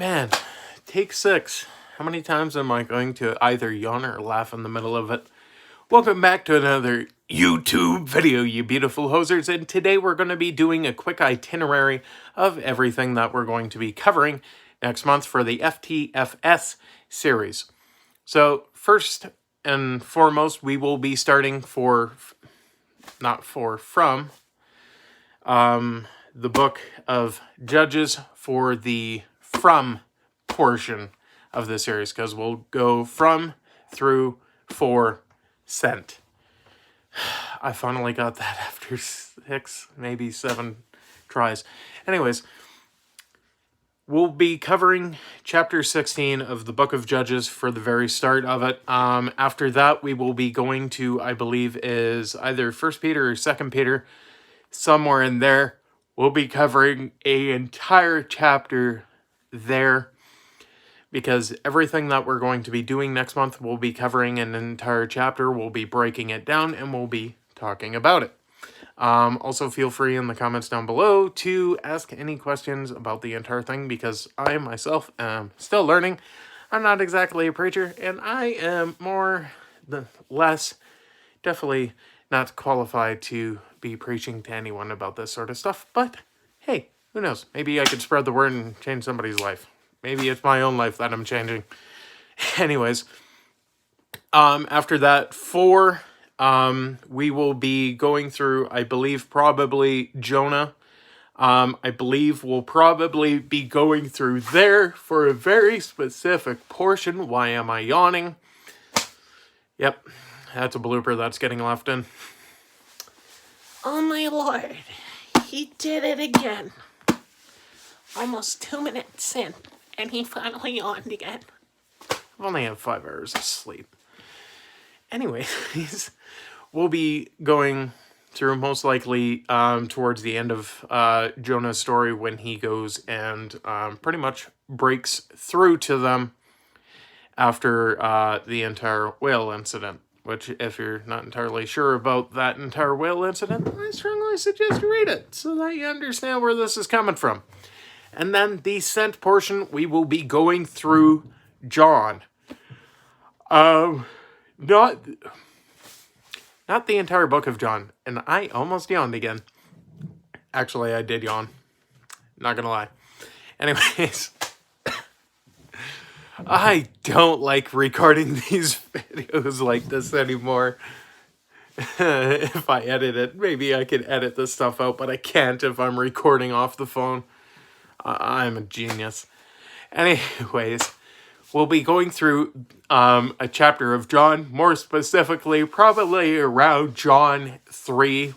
Man, take 6. How many times am I going to either yawn or laugh in the middle of it? Welcome back to another YouTube video, you beautiful hosers, and today we're going to be doing a quick itinerary of everything that we're going to be covering next month for the ftfs series. So, first and foremost, we will be starting from the book of Judges for the from portion of the series, because we'll go from, through, for, sent. I finally got that after 6, maybe 7 tries. Anyways, we'll be covering chapter 16 of the book of Judges for the very start of it. After that, we will be going to, I believe, is either 1 Peter or 2 Peter, somewhere in there. We'll be covering an entire chapter there, because everything that we're going to be doing next month, we'll be covering an entire chapter. We'll be breaking it down, and we'll be talking about it. Also, feel free in the comments down below to ask any questions about the entire thing, because I myself am still learning. I'm not exactly a preacher, and I am definitely not qualified to be preaching to anyone about this sort of stuff. But hey, who knows? Maybe I could spread the word and change somebody's life. Maybe it's my own life that I'm changing. Anyways, after that, we will be going through, I believe, probably Jonah. I believe we'll probably be going through there for a very specific portion. Why am I yawning? Yep, that's a blooper that's getting left in. Oh my lord, he did it again. Almost 2 minutes in, and he finally yawned again. I've only had 5 hours of sleep. Anyways, we'll be going through most likely towards the end of Jonah's story, when he goes and pretty much breaks through to them after the entire whale incident. Which, if you're not entirely sure about that entire whale incident, I strongly suggest you read it, so that you understand where this is coming from. And then the sent portion, we will be going through John. Not the entire book of John. And I almost yawned again. Actually, I did yawn. Not gonna lie. Anyways, I don't like recording these videos like this anymore. If I edit it, maybe I could edit this stuff out, but I can't if I'm recording off the phone. I'm a genius. Anyways, we'll be going through a chapter of John, more specifically, probably around John 3,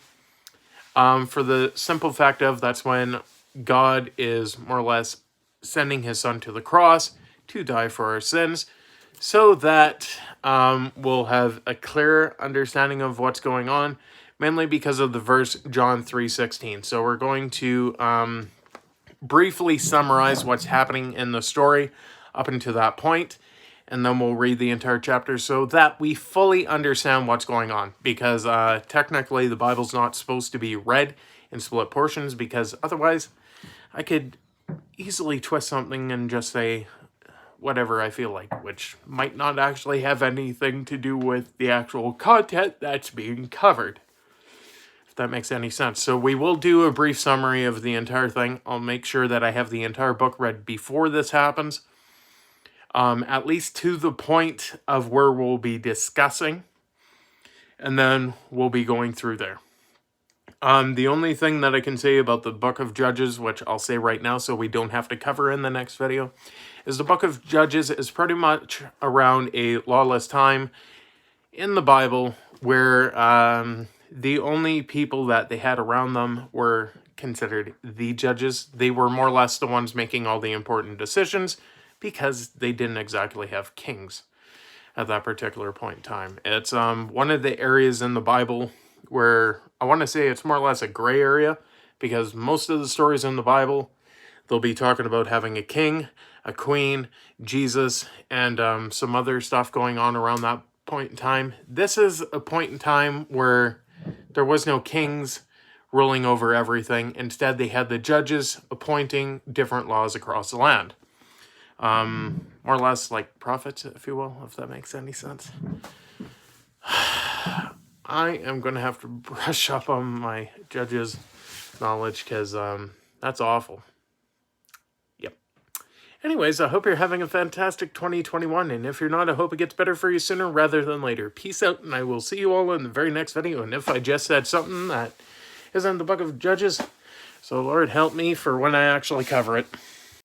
for the simple fact of that's when God is more or less sending his son to the cross to die for our sins, so that we'll have a clearer understanding of what's going on, mainly because of the verse John 3:16. So we're going to briefly summarize what's happening in the story up until that point, and then we'll read the entire chapter so that we fully understand what's going on, because technically the Bible's not supposed to be read in split portions, because otherwise I could easily twist something and just say whatever I feel like, which might not actually have anything to do with the actual content that's being covered, if that makes any sense. So we will do a brief summary of the entire thing. I'll make sure that I have the entire book read before this happens, at least to the point of where we'll be discussing, and then we'll be going through there. The only thing that I can say about the book of Judges, which I'll say right now so we don't have to cover in the next video, is the book of Judges is pretty much around a lawless time in the Bible where the only people that they had around them were considered the judges. They were more or less the ones making all the important decisions, because they didn't exactly have kings at that particular point in time. It's one of the areas in the Bible where I want to say it's more or less a gray area, because most of the stories in the Bible, they'll be talking about having a king, a queen, Jesus, and some other stuff going on around that point in time. This is a point in time where there was no kings ruling over everything. Instead, they had the judges appointing different laws across the land. More or less like profit, if you will, if that makes any sense. I am going to have to brush up on my judges' knowledge because that's awful. Yep. Anyways, I hope you're having a fantastic 2021, and if you're not, I hope it gets better for you sooner rather than later. Peace out, and I will see you all in the very next video. And if I just said something that isn't the book of Judges, so Lord help me for when I actually cover it.